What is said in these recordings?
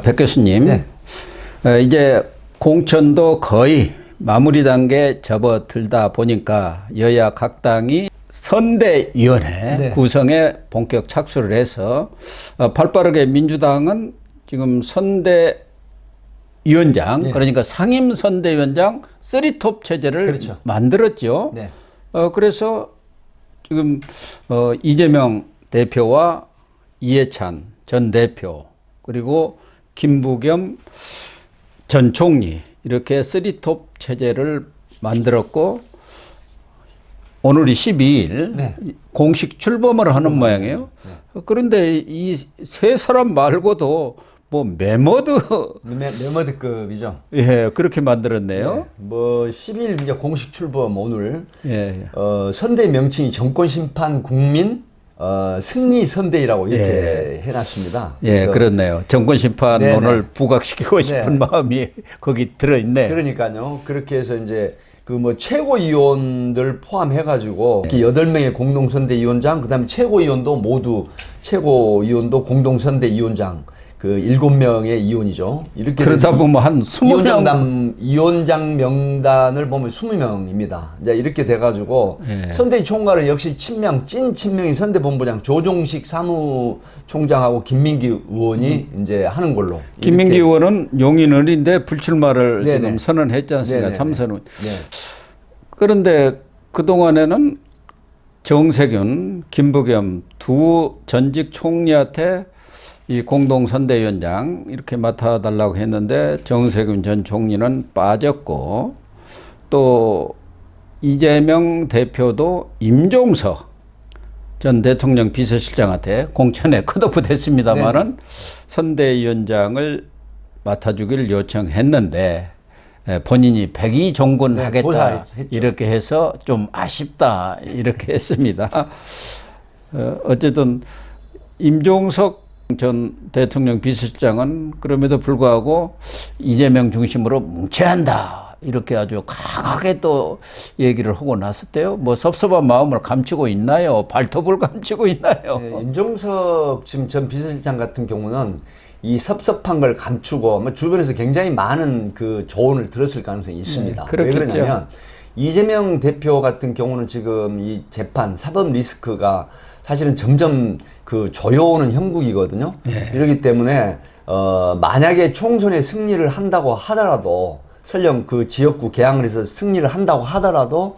백 교수님, 네. 이제 공천도 거의 마무리 단계에 접어들다 보니까 여야 각 당이 선대위원회 네. 구성에 본격 착수를 해서 발빠르게 민주당은 지금 선대위원장, 네. 그러니까 상임선대위원장 3톱 체제를 그렇죠. 만들었죠. 네. 그래서 지금 이재명 대표와 이해찬 전 대표 그리고 김부겸 전 총리 이렇게 3톱 체제를 만들었고 오늘이 12일 네. 공식 출범을 하는 모양이에요. 네. 그런데 이 세 사람 말고도 뭐 메머드급이죠. 예, 그렇게 만들었네요. 네. 뭐 10일 이제 공식 출범 오늘. 예. 선대 명칭이 정권심판 국민 승리 선대위라고 이렇게 해놨습니다. 예, 그렇네요. 정권심판 네네. 오늘 부각시키고 싶은 마음이 거기 들어있네. 그러니까요. 그렇게 해서 이제 그 뭐 최고위원들 포함해가지고 이렇게 8명의 공동선대위원장, 그다음에 최고위원도 모두 최고위원도 공동선대위원장 그 7명의 위원이죠. 이렇게 그러다 보면 한 20명 위원장 명단을 보면 20명입니다. 이제 이렇게 돼가지고 선대위 총괄은 역시 친명, 찐 친명이 선대본부장 조종식 사무총장하고 김민기 의원이 이제 하는 걸로. 김민기 의원은 용인을인데 불출마를 네네. 지금 선언했지 않습니까? 네네네. 3선은. 네. 그런데 그동안에는 정세균, 김부겸 두 전직 총리한테 이 공동선대위원장 이렇게 맡아달라고 했는데 정세균 전 총리는 빠졌고 또 이재명 대표도 임종석 전 대통령 비서실장한테 공천에 컷오프 됐습니다만은 선대위원장을 맡아주기를 요청했는데 본인이 백의종군하겠다 이렇게 해서 좀 아쉽다 이렇게 했습니다. 어쨌든 임종석 전 대통령 비서실장은 그럼에도 불구하고 이재명 중심으로 뭉쳐야 한다 이렇게 아주 강하게 또 얘기를 하고 나섰대요. 뭐 섭섭한 마음을 감추고 있나요? 발톱을 감추고 있나요? 네, 임종석 지금 전 비서실장 같은 경우는 이 섭섭한 걸 감추고 주변에서 굉장히 많은 그 조언을 들었을 가능성이 있습니다. 네, 왜 그러냐면 이재명 대표 같은 경우는 지금 이 재판 사법 리스크가 사실은 점점 그 조여오는 형국이거든요. 이러기 때문에 만약에 총선에 승리를 한다고 하더라도 설령 그 지역구 개항을 해서 승리를 한다고 하더라도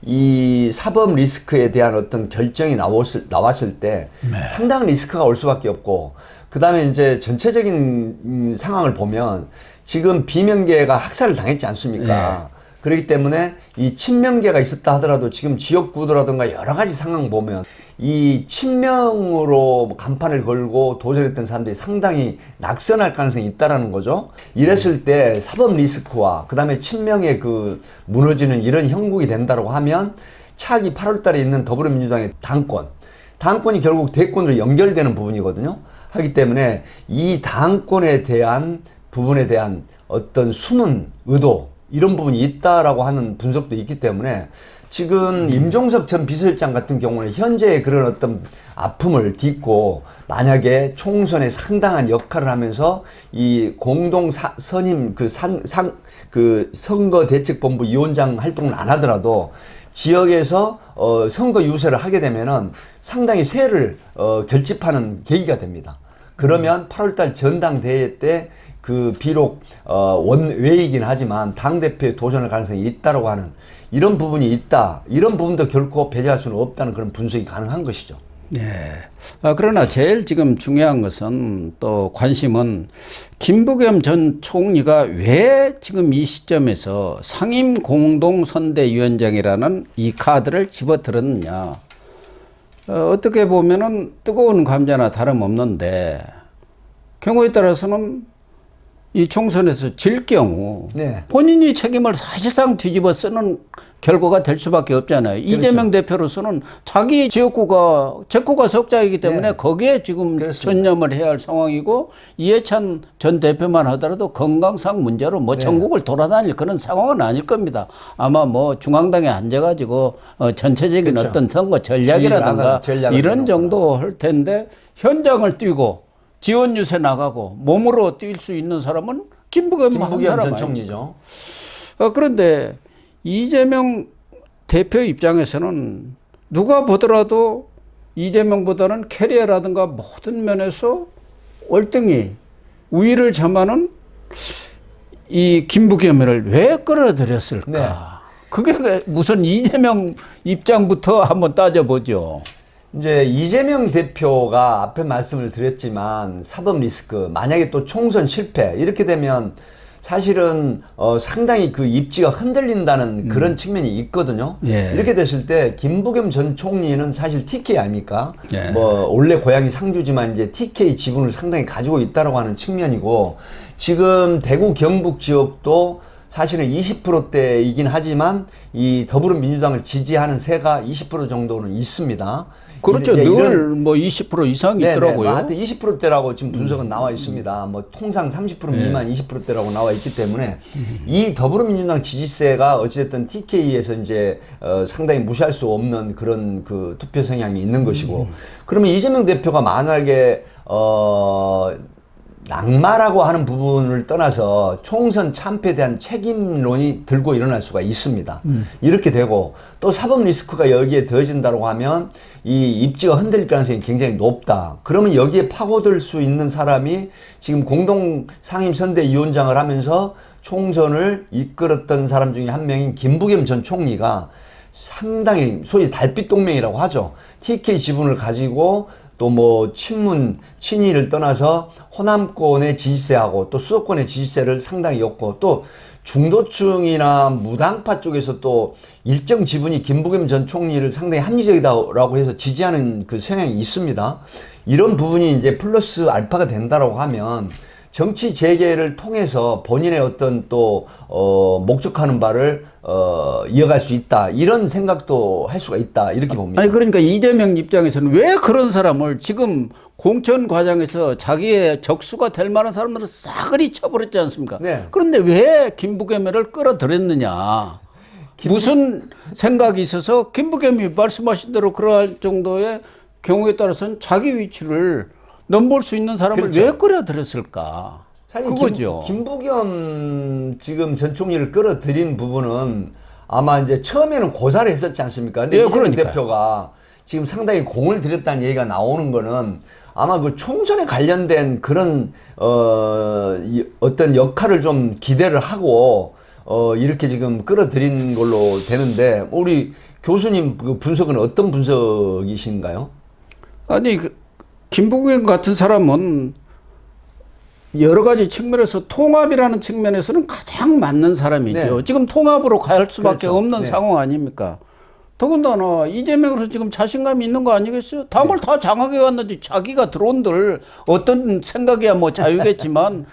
이 사법 리스크에 대한 어떤 결정이 나왔을 때 상당한 리스크가 올 수밖에 없고 그 다음에 이제 전체적인 상황을 보면 지금 비명계가 학살을 당했지 않습니까? 그렇기 때문에 이 친명계가 있었다 하더라도 지금 지역구도라든가 여러 가지 상황 보면 이 친명으로 간판을 걸고 도전했던 사람들이 상당히 낙선할 가능성이 있다라는 거죠. 이랬을 때 사법 리스크와 그 다음에 친명의 그 무너지는 이런 형국이 된다고 하면 차기 8월 달에 있는 더불어민주당의 당권이 결국 대권으로 연결되는 부분이거든요. 하기 때문에 이 당권에 대한 부분에 대한 어떤 숨은 의도 이런 부분이 있다라고 하는 분석도 있기 때문에 지금 임종석 전 비서실장 같은 경우는 현재의 그런 어떤 아픔을 딛고 만약에 총선에 상당한 역할을 하면서 이 공동 선임 그 선거대책본부 위원장 활동을 안 하더라도 지역에서 선거 유세를 하게 되면은 상당히 세를 결집하는 계기가 됩니다. 그러면 8월달 전당대회 때 그 비록 원외이긴 하지만 당대표에 도전할 가능성이 있다라고 하는 이런 부분이 있다. 이런 부분도 결코 배제할 수는 없다는 그런 분석이 가능한 것이죠. 네. 그러나 제일 지금 중요한 것은 또 관심은 김부겸 전 총리가 왜 지금 이 시점에서 상임 공동선대위원장이라는 이 카드를 집어들었느냐. 어떻게 보면은 뜨거운 감자나 다름없는데 경우에 따라서는 이 총선에서 질 경우 본인이 책임을 사실상 뒤집어 쓰는 결과가 될 수밖에 없잖아요. 그렇죠. 이재명 대표로서는 자기 지역구가 제코가 석자이기 때문에 거기에 지금 전념을 해야 할 상황이고 이해찬 전 대표만 하더라도 건강상 문제로 뭐 전국을 돌아다닐 그런 상황은 아닐 겁니다. 아마 뭐 중앙당에 앉아가지고 전체적인 어떤 선거 전략이라든가 이런 정도 할 텐데 현장을 뛰고 지원 유세 나가고 몸으로 뛸 수 있는 사람은 김부겸 한 김부겸 사람 전 아니에요. 총리죠. 그런데 이재명 대표 입장에서는 누가 보더라도 이재명보다는 캐리어라든가 모든 면에서 월등히 우위를 점하는 이 김부겸을 왜 끌어들였을까? 네. 그게 무슨 이재명 입장부터 한번 따져보죠. 이제 이재명 대표가 앞에 말씀을 드렸지만 사법 리스크, 만약에 또 총선 실패 이렇게 되면 사실은 상당히 그 입지가 흔들린다는 그런 측면이 있거든요. 예. 이렇게 됐을 때 김부겸 전 총리는 사실 TK 아닙니까? 예. 뭐 원래 고향이 상주지만 이제 TK 지분을 상당히 가지고 있다라고 하는 측면이고, 지금 대구 경북 지역도 사실은 20%대이긴 하지만 이 더불어민주당을 지지하는 세가 20% 정도는 있습니다. 그렇죠. 이제 늘 뭐 20% 이상이 있더라고요. 뭐 하여튼 20%대라고 지금 분석은 나와 있습니다. 뭐 통상 30% 미만 20%대라고 나와 있기 때문에 이 더불어민주당 지지세가 어찌됐든 TK에서 이제 상당히 무시할 수 없는 그런 그 투표 성향이 있는 것이고, 그러면 이재명 대표가 만약에 낙마라고 하는 부분을 떠나서 총선 참패에 대한 책임론이 들고 일어날 수가 있습니다. 이렇게 되고 또 사법 리스크가 여기에 더해진다고 하면 이 입지가 흔들릴 가능성이 굉장히 높다. 그러면 여기에 파고들 수 있는 사람이 지금 공동 상임선대위원장을 하면서 총선을 이끌었던 사람 중에 한 명인 김부겸 전 총리가 상당히 소위 달빛 동맹이라고 하죠. TK 지분을 가지고 또 뭐 친문, 친이를 떠나서 호남권의 지지세하고 또 수도권의 지지세를 상당히 엮고, 또 중도층이나 무당파 쪽에서 또 일정 지분이 김부겸 전 총리를 상당히 합리적이다라고 해서 지지하는 그 성향이 있습니다. 이런 부분이 이제 플러스 알파가 된다라고 하면 정치 재개를 통해서 본인의 어떤 또 목적하는 바를 이어갈 수 있다, 이런 생각도 할 수가 있다, 이렇게 봅니다. 아니 그러니까 이재명 입장에서는 왜 그런 사람을 지금 공천 과정에서 자기의 적수가 될 만한 사람들을 싸그리 쳐버렸지 않습니까? 네. 그런데 왜 김부겸을 끌어들였느냐? 무슨 생각이 있어서 김부겸이 말씀하신 대로 그러할 정도의 경우에 따라서는 자기 위치를 넘볼 수 있는 사람을 그렇죠. 왜 끌어들였을까? 사실 그거죠. 김부겸 지금 전 총리를 끌어들인 부분은 아마 이제 처음에는 고사를 했었지 않습니까? 근데 예, 이재명 그러니까요. 대표가 지금 상당히 공을 들였다는 얘기가 나오는 거는 아마 그 총선에 관련된 그런 어떤 역할을 좀 기대를 하고 이렇게 지금 끌어들인 걸로 되는데, 우리 교수님 그 분석은 어떤 분석이신가요? 아니 김부겸 같은 사람은 여러 가지 측면에서 통합이라는 측면에서는 가장 맞는 사람이죠. 네. 지금 통합으로 갈 수밖에 그렇죠. 없는 네. 상황 아닙니까? 더군다나 이재명으로서 지금 자신감이 있는 거 아니겠어요? 당을 다 장악해 왔는데 자기가 들어온들 어떤 생각이야 뭐 자유겠지만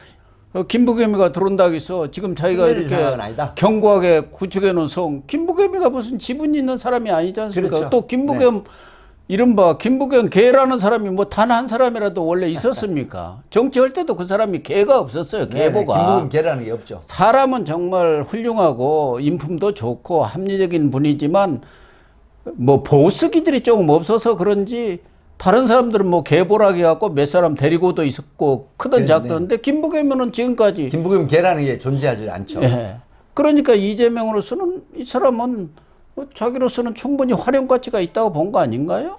김부겸이가 들어온다고 해서 지금 자기가 흔들릴 이렇게 상황은 아니다. 견고하게 구축해 놓은 성, 김부겸이가 무슨 지분이 있는 사람이 아니지 않습니까? 그렇죠. 또 김부겸 이른바 김부겸 개라는 사람이 뭐 단 한 사람이라도 원래 있었습니까? 정치할 때도 그 사람이 개가 없었어요. 개보가. 김부겸 개라는 게 없죠. 사람은 정말 훌륭하고 인품도 좋고 합리적인 분이지만 뭐 보스기들이 조금 없어서 그런지 다른 사람들은 뭐 개보라기 갖고 몇 사람 데리고도 있었고 크든 네, 작던데 김부겸은 지금까지 김부겸 개라는 게 존재하지 않죠. 예. 그러니까 이재명으로서는 이 사람은 자기로서는 충분히 활용 가치가 있다고 본 거 아닌가요?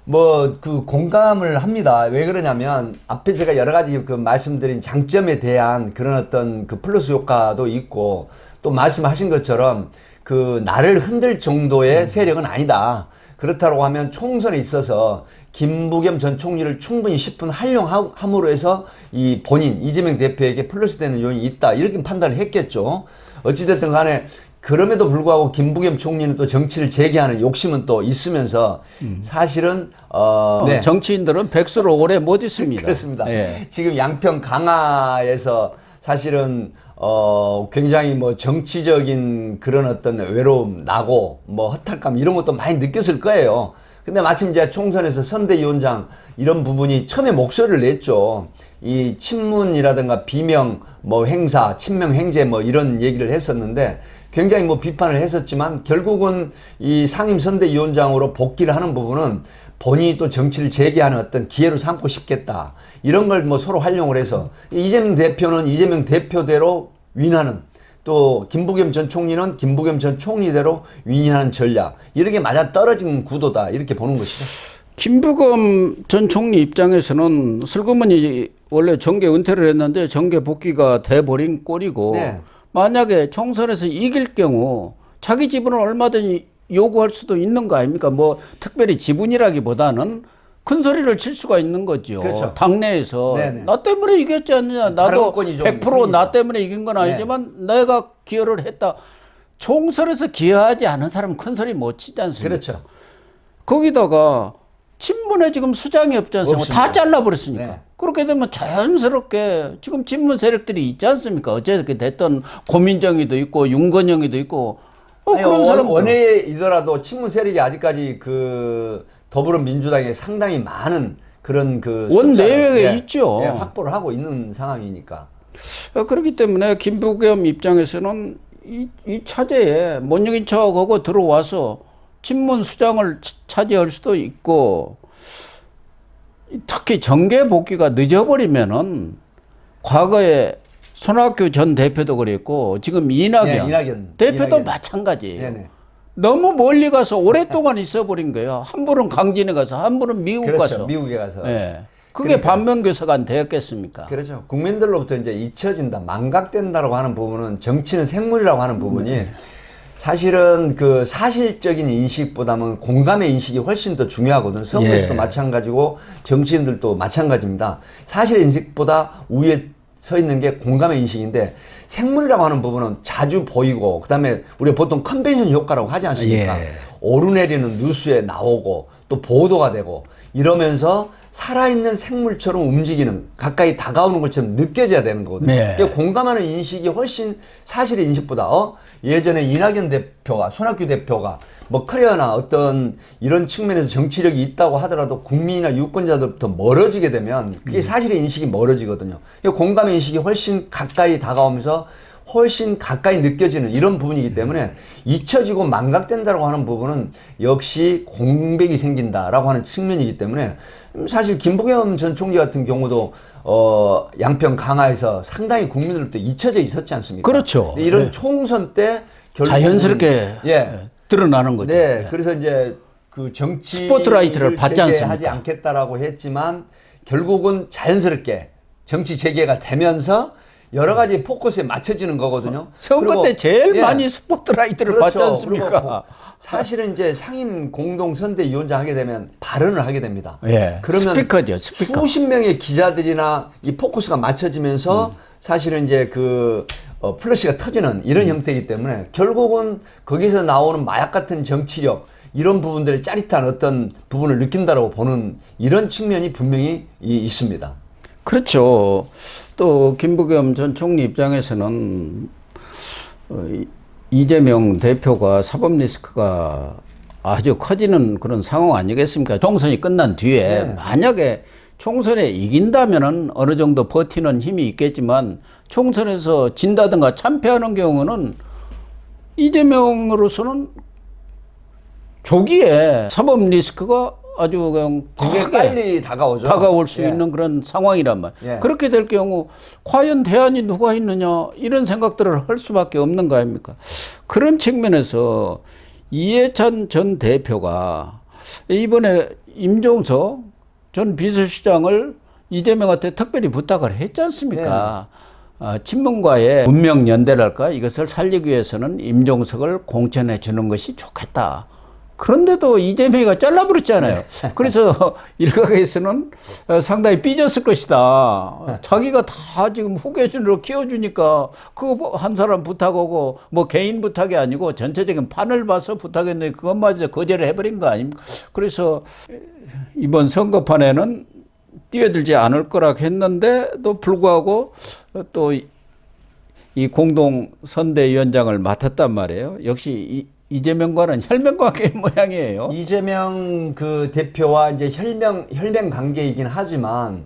뭐 그 공감을 합니다. 왜 그러냐면 앞에 제가 여러 가지 그 말씀드린 장점에 대한 그런 어떤 그 플러스 효과도 있고, 또 말씀하신 것처럼 그 나를 흔들 정도의 세력은 아니다. 그렇다고 하면 총선에 있어서 김부겸 전 총리를 충분히 10분 활용함으로 해서 이 본인 이재명 대표에게 플러스 되는 요인이 있다, 이렇게 판단을 했겠죠. 어찌됐든 간에 그럼에도 불구하고 김부겸 총리는 또 정치를 재개하는 욕심은 또 있으면서 사실은 네. 정치인들은 백수로 오래 못 있습니다. 그렇습니다. 예. 지금 양평 강화에서 사실은 굉장히 뭐 정치적인 그런 어떤 외로움, 낙오, 뭐 허탈감 이런 것도 많이 느꼈을 거예요. 근데 마침 이제 총선에서 선대위원장 이런 부분이 처음에 목소리를 냈죠. 이 친문이라든가 비명 뭐 행사, 친명 행제 뭐 이런 얘기를 했었는데 굉장히 뭐 비판을 했었지만 결국은 이 상임선대위원장으로 복귀를 하는 부분은 본인이 또 정치를 재개하는 어떤 기회로 삼고 싶겠다. 이런 걸 뭐 서로 활용을 해서 이재명 대표는 이재명 대표대로 윈하는, 또 김부겸 전 총리는 김부겸 전 총리대로 윈하는 전략, 이렇게 맞아 떨어진 구도다, 이렇게 보는 것이죠. 김부겸 전 총리 입장에서는 슬그머니 원래 정계 은퇴를 했는데 정계 복귀가 돼버린 꼴이고, 네. 만약에 총선에서 이길 경우 자기 지분을 얼마든지 요구할 수도 있는 거 아닙니까? 뭐 특별히 지분이라기보다는 큰 소리를 칠 수가 있는 거죠. 그렇죠. 당내에서 네네. 나 때문에 이겼지 않느냐. 나도 발언권이 좀 100%나 때문에 이긴 건 아니지만 내가 기여를 했다. 총선에서 기여하지 않은 사람은 큰 소리 못 치지 않습니까? 그렇죠. 거기다가 친문에 지금 수장이 없지 않습니까? 없습니다. 다 잘라버렸으니까. 네. 그렇게 되면 자연스럽게 지금 친문 세력들이 있지 않습니까? 어쨌든 됐던 고민정이도 있고 윤건영이도 있고 아니, 그런 사람 원외이더라도 친문 세력이 아직까지 그 더불어민주당에 상당히 많은 그런 그 원내외에 있죠. 확보를 하고 있는 상황이니까. 그렇기 때문에 김부겸 입장에서는 이 차제에 못 이긴 척하고 들어와서 친문 수장을 차지할 수도 있고, 특히 정계 복귀가 늦어버리면은 과거에 손학규 전 대표도 그랬고 지금 이낙연 대표도 마찬가지예요. 네네. 너무 멀리 가서 오랫동안 있어버린 거예요. 한 분은 강진에 가서 한 분은 미국 그렇죠. 가서. 미국에 가서. 예. 그게 반면교사가 되었겠습니까? 그렇죠. 국민들로부터 이제 잊혀진다, 망각된다라고 하는 부분은, 정치는 생물이라고 하는 부분이 사실은 그 사실적인 인식보다는 공감의 인식이 훨씬 더 중요하거든요. 선거에서도 마찬가지고 정치인들도 마찬가지입니다. 사실 인식보다 우위에 서 있는 게 공감의 인식인데, 생물이라고 하는 부분은 자주 보이고, 그다음에 우리가 보통 컨벤션 효과라고 하지 않습니까? 오르내리는 뉴스에 나오고 또 보도가 되고 이러면서 살아있는 생물처럼 움직이는, 가까이 다가오는 것처럼 느껴져야 되는 거거든요. 그러니까 공감하는 인식이 훨씬 사실의 인식보다 예전에 이낙연 대표가, 손학규 대표가 뭐 커리어나 어떤 이런 측면에서 정치력이 있다고 하더라도 국민이나 유권자들부터 멀어지게 되면 그게 사실의 인식이 멀어지거든요. 그러니까 공감의 인식이 훨씬 가까이 다가오면서 훨씬 가까이 느껴지는 이런 부분이기 때문에 잊혀지고 망각된다고 하는 부분은 역시 공백이 생긴다라고 하는 측면이기 때문에, 사실 김부겸 전 총리 같은 경우도 양평 강화에서 상당히 국민들부터 잊혀져 있었지 않습니까? 그렇죠. 이런 총선 때 자연스럽게 드러나는 거죠. 네, 그래서 이제 그 정치 스포트라이트를 받지 않습니까? 하지 않겠다라고 했지만 결국은 자연스럽게 정치 재개가 되면서 여러 가지 포커스에 맞춰지는 거거든요. 선거 때 제일 많이 스포트라이트를 받지 않습니까? 사실은 이제 상임 공동선대위원장 하게 되면 발언을 하게 됩니다. 그러면 스피커죠, 스피커. 수십 명의 기자들이나 이 포커스가 맞춰지면서 사실은 이제 그 플러시가 터지는 이런 형태이기 때문에 결국은 거기서 나오는 마약 같은 정치력, 이런 부분들의 짜릿한 어떤 부분을 느낀다라고 보는 이런 측면이 분명히 있습니다. 그렇죠. 또 김부겸 전 총리 입장에서는 이재명 대표가 사법 리스크가 아주 커지는 그런 상황 아니겠습니까? 총선이 끝난 뒤에 만약에 총선에 이긴다면은 어느 정도 버티는 힘이 있겠지만, 총선에서 진다든가 참패하는 경우는 이재명으로서는 조기에 사법 리스크가 아주 그냥 되게 빨리 다가오죠. 다가올 수 있는 그런 상황이란 말이에요. 그렇게 될 경우 과연 대안이 누가 있느냐, 이런 생각들을 할 수밖에 없는 거 아닙니까? 그런 측면에서 이해찬 전 대표가 이번에 임종석 전 비서실장을 이재명한테 특별히 부탁을 했지 않습니까? 친문과의 문명 연대랄까, 이것을 살리기 위해서는 임종석을 공천해 주는 것이 좋겠다. 그런데도 이재명이가 잘라버렸잖아요. 그래서 일각에서는 상당히 삐졌을 것이다. 자기가 다 지금 후계진으로 키워주니까 그거 한 사람 부탁하고 뭐 개인 부탁이 아니고 전체적인 판을 봐서 부탁했는데 그것마저 거절을 해버린 거 아닙니까? 그래서 이번 선거판에는 뛰어들지 않을 거라 했는데도 불구하고 또 이 공동선대위원장을 맡았단 말이에요. 역시 이재명과는 혈맹 관계 모양이에요. 이재명 그 대표와 이제 혈맹 관계이긴 하지만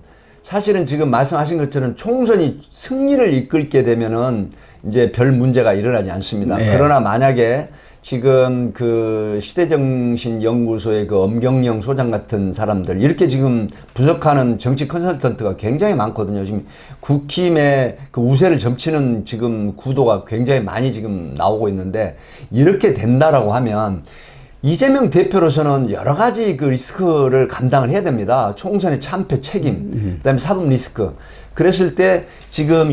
사실은 지금 말씀하신 것처럼 총선이 승리를 이끌게 되면은 이제 별 문제가 일어나지 않습니다. 네. 그러나 만약에 지금 그 시대정신연구소의 그 엄경영 소장 같은 사람들 이렇게 지금 분석하는 정치 컨설턴트가 굉장히 많거든요. 지금 국힘의 그 우세를 점치는 지금 구도가 굉장히 많이 지금 나오고 있는데 이렇게 된다라고 하면 이재명 대표로서는 여러 가지 그 리스크를 감당을 해야 됩니다. 총선의 참패 책임, 그다음에 사법 리스크. 그랬을 때 지금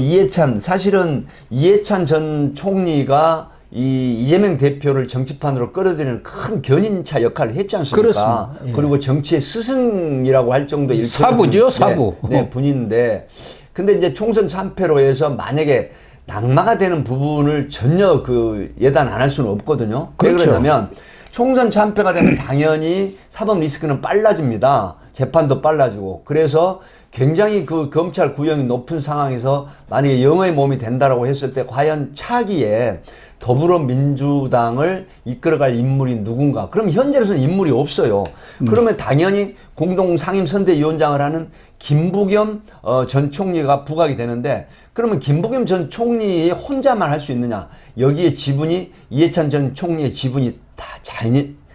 사실은 이해찬 전 총리가 이재명 대표를 정치판으로 끌어들이는 큰 견인차 역할을 했지 않습니까? 그렇습니다. 예. 그리고 정치의 스승이라고 할 정도의 사부죠, 사부. 네, 분인데, 근데 이제 총선 참패로 해서 만약에 낙마가 되는 부분을 전혀 그 예단 안 할 수는 없거든요. 그렇죠. 왜 그러냐면 총선 참패가 되면 당연히 사법 리스크는 빨라집니다. 재판도 빨라지고. 그래서 굉장히 그 검찰 구형이 높은 상황에서 만약에 영의 몸이 된다라고 했을 때 과연 차기에 더불어민주당을 이끌어갈 인물이 누군가. 그럼 현재로서는 인물이 없어요. 그러면 당연히 공동상임선대위원장을 하는 김부겸 전 총리가 부각이 되는데 그러면 김부겸 전 총리 혼자만 할 수 있느냐. 여기에 지분이 이해찬 전 총리의 지분이 다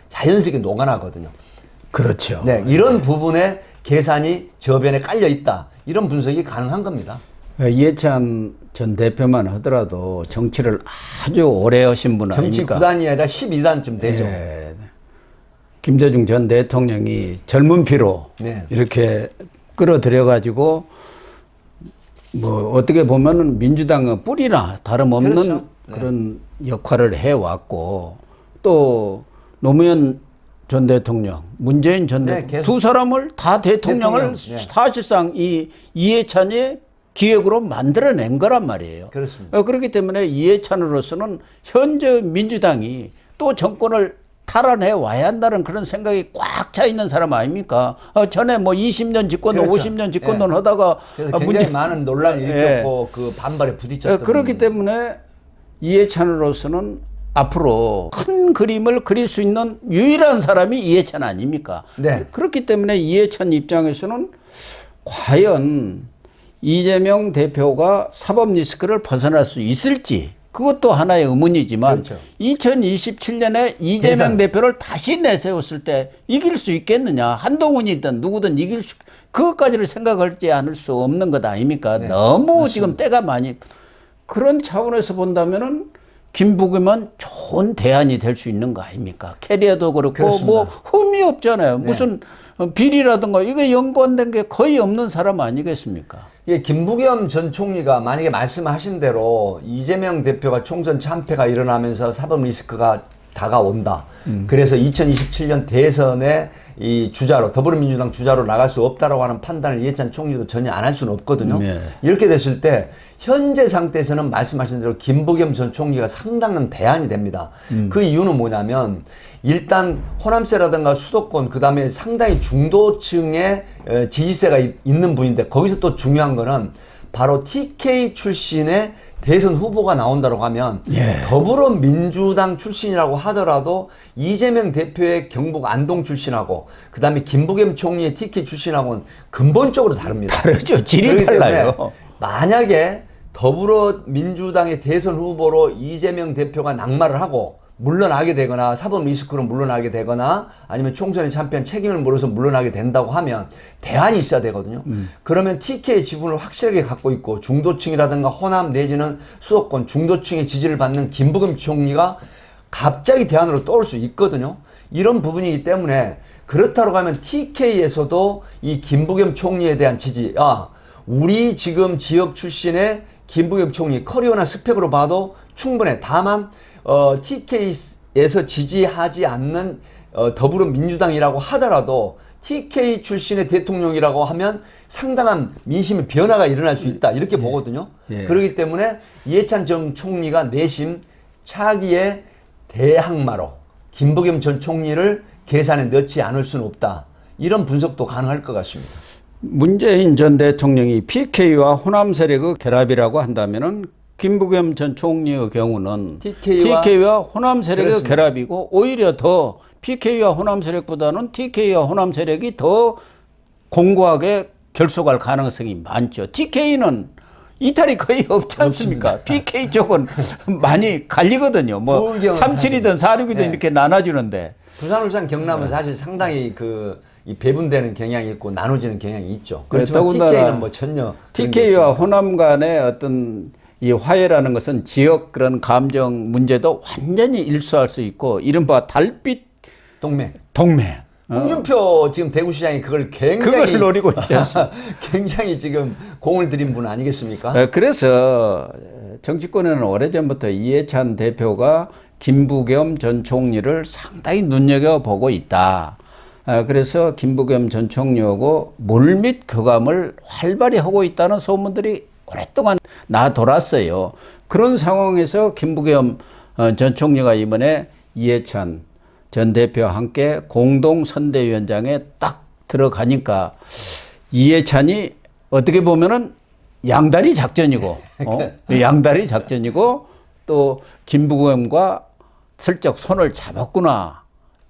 자연스럽게 녹아나거든요. 그렇죠. 네, 이런 부분에 계산이 저변에 깔려 있다. 이런 분석이 가능한 겁니다. 이해찬 전 대표만 하더라도 정치를 아주 오래 하신 분 정치 아닙니까? 9단이 아니라 12단쯤 되죠. 예. 김대중 전 대통령이 젊은 피로 네. 이렇게 끌어들여 가지고 뭐 어떻게 보면은 민주당의 뿌리나 다름없는 그렇죠. 네. 그런 역할을 해왔고 또 노무현 전 대통령, 문재인 전 네, 대통령 계속. 두 사람을 다 대통령을 대통령, 네. 사실상 이 이해찬의 기획으로 만들어낸 거란 말이에요. 그렇습니다. 그렇기 때문에 이해찬으로서는 현재 민주당이 또 정권을 탈환해 와야 한다는 그런 생각이 꽉 차 있는 사람 아닙니까? 전에 뭐 20년 집권론, 그렇죠. 50년 집권론 예. 하다가 그래서 굉장히 많은 논란을 일으켰고 그 반발에 부딪혔던. 그렇기 때문에 이해찬으로서는 앞으로 큰 그림을 그릴 수 있는 유일한 사람이 이해찬 아닙니까? 네. 그렇기 때문에 이해찬 입장에서는 과연 이재명 대표가 사법 리스크를 벗어날 수 있을지 그것도 하나의 의문이지만 그렇죠. 2027년에 이재명 대선. 대표를 다시 내세웠을 때 이길 수 있겠느냐. 한동훈이든 누구든 이길 수 그것까지를 생각하지 않을 수 없는 것 아닙니까? 네, 너무 맞습니다. 지금 때가 많이 그런 차원에서 본다면은 김부겸은 좋은 대안이 될 수 있는 거 아닙니까? 캐리어도 그렇고 그렇습니다. 뭐 흠이 없잖아요. 무슨 비리라든가 이게 연관된 게 거의 없는 사람 아니겠습니까? 예, 김부겸 전 총리가 만약에 말씀하신 대로 이재명 대표가 총선 참패가 일어나면서 사법 리스크가 다가온다. 그래서 2027년 대선에 이 주자로 더불어민주당 주자로 나갈 수 없다라고 하는 판단을 이해찬 총리도 전혀 안 할 수는 없거든요. 네. 이렇게 됐을 때 현재 상태에서는 말씀하신 대로 김부겸 전 총리가 상당한 대안이 됩니다. 그 이유는 뭐냐면 일단 호남세라든가 수도권 그다음에 상당히 중도층의 지지세가 있는 분인데 거기서 또 중요한 거는 바로 TK 출신의 대선 후보가 나온다고 하면 예. 더불어민주당 출신이라고 하더라도 이재명 대표의 경북 안동 출신하고 그다음에 김부겸 총리의 TK 출신하고는 근본적으로 다릅니다. 다르죠. 질이 그렇기 때문에 달라요. 만약에 더불어민주당의 대선 후보로 이재명 대표가 낙마를 하고 물러나게 되거나 사법 리스크로 물러나게 되거나 아니면 총선에 참패한 책임을 물어서 물러나게 된다고 하면 대안이 있어야 되거든요. 그러면 TK의 지분을 확실하게 갖고 있고 중도층이라든가 호남 내지는 수도권 중도층의 지지를 받는 김부겸 총리가 갑자기 대안으로 떠올 수 있거든요. 이런 부분이기 때문에 그렇다고 하면 TK에서도 이 김부겸 총리에 대한 지지, 우리 지금 지역 출신의 김부겸 총리 커리어나 스펙으로 봐도 충분해. 다만 TK에서 지지하지 않는 더불어민주당이라고 하더라도 TK 출신의 대통령이라고 하면 상당한 민심의 변화가 일어날 수 있다. 이렇게 보거든요. 예. 그렇기 때문에 이해찬 전 총리가 내심 차기의 대항마로 김부겸 전 총리를 계산에 넣지 않을 수는 없다. 이런 분석도 가능할 것 같습니다. 문재인 전 대통령이 PK와 호남 세력의 결합이라고 한다면은 김부겸 전 총리의 경우는 TK와 호남 세력의 그렇습니다. 결합이고 오히려 더 PK와 호남 세력보다는 TK와 호남 세력이 더 공고하게 결속할 가능성이 많죠. TK는 이탈이 거의 없지 않습니까? PK 쪽은 많이 갈리거든요. 뭐 부울경은 37이든 46이든 네. 이렇게 나눠주는데. 부산, 울산, 경남은 사실 상당히 이 배분되는 경향이 있고 나눠지는 경향이 있죠. 그렇지만 더군다나 TK는 뭐 전혀 TK와 호남 간의 어떤 이 화해라는 것은 지역 그런 감정 문제도 완전히 일소할 수 있고 이른바 달빛 동맹. 홍준표 지금 대구시장이 그걸 굉장히 그걸 노리고 있지 않습니까? 굉장히 지금 공을 들인 분 아니겠습니까? 그래서 정치권에는 오래전부터 이해찬 대표가 김부겸 전 총리를 상당히 눈여겨보고 있다. 그래서 김부겸 전 총리하고 물밑 교감을 활발히 하고 있다는 소문들이 오랫동안 나 돌았어요. 그런 상황에서 김부겸 전 총리가 이번에 이해찬 전 대표와 함께 공동선대위원장에 딱 들어가니까 이해찬이 어떻게 보면은 양다리 작전이고, 양다리 작전이고 또 김부겸과 슬쩍 손을 잡았구나.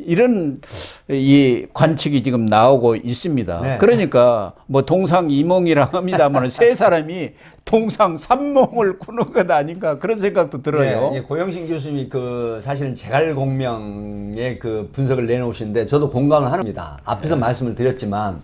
이런 이 관측이 지금 나오고 있습니다. 네. 그러니까 뭐 동상이몽이라 합니다만 세 사람이 동상삼몽을 꾸는 것 아닌가 그런 생각도 들어요. 네, 고영신 교수님이 사실은 제갈공명의 분석을 내놓으시는데 저도 공감을 합니다. 앞에서 말씀을 드렸지만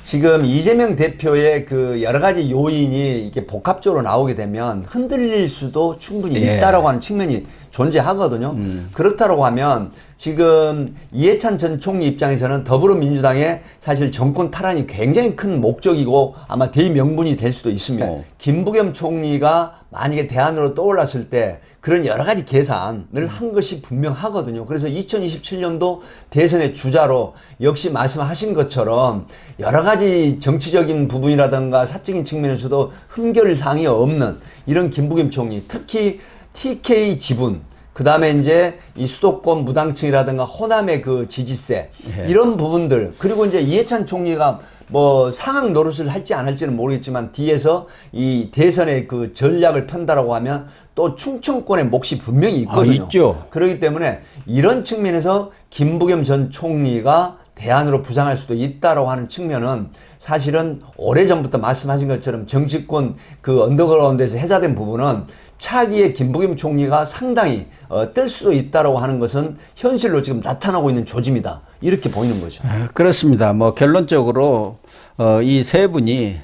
지금 이재명 대표의 여러 가지 요인이 이렇게 복합적으로 나오게 되면 흔들릴 수도 충분히 있다라고 하는 측면이 존재하거든요. 그렇다고 하면 지금 이해찬 전 총리 입장에서는 더불어민주당의 사실 정권 탈환이 굉장히 큰 목적이고 아마 대명분이 될 수도 있습니다. 김부겸 총리가 만약에 대안으로 떠올랐을 때 그런 여러 가지 계산을 한 것이 분명하거든요. 그래서 2027년도 대선의 주자로 역시 말씀하신 것처럼 여러 가지 정치적인 부분이라든가 사적인 측면에서도 흠결 사항이 없는 이런 김부겸 총리, 특히 TK 지분, 그 다음에 이제 이 수도권 무당층이라든가 호남의 지지세, 이런 부분들, 그리고 이제 이해찬 총리가 뭐 상황 노릇을 할지 안 할지는 모르겠지만 뒤에서 이 대선의 전략을 편다라고 하면 또 충청권의 몫이 분명히 있거든요. 있죠. 그렇기 때문에 이런 측면에서 김부겸 전 총리가 대안으로 부상할 수도 있다라고 하는 측면은 사실은 오래전부터 말씀하신 것처럼 정치권 언더그라운드에서 해자된 부분은 차기에 김부겸 총리가 상당히 뜰 수도 있다라고 하는 것은 현실로 지금 나타나고 있는 조짐이다. 이렇게 보이는 거죠. 그렇습니다. 뭐 결론적으로 이 세 분이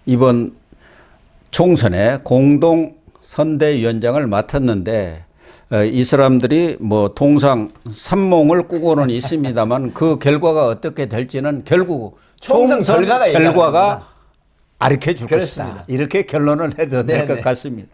이번 총선에 공동 선대위원장을 맡았는데 이 사람들이 뭐 동상 삼몽을 꾸고는 있습니다만 그 결과가 어떻게 될지는 결국 총선 총선 결과가 결과가 가르쳐 줄 것이다. 그렇습니다. 이렇게 결론을 해도 될 것 네네. 같습니다.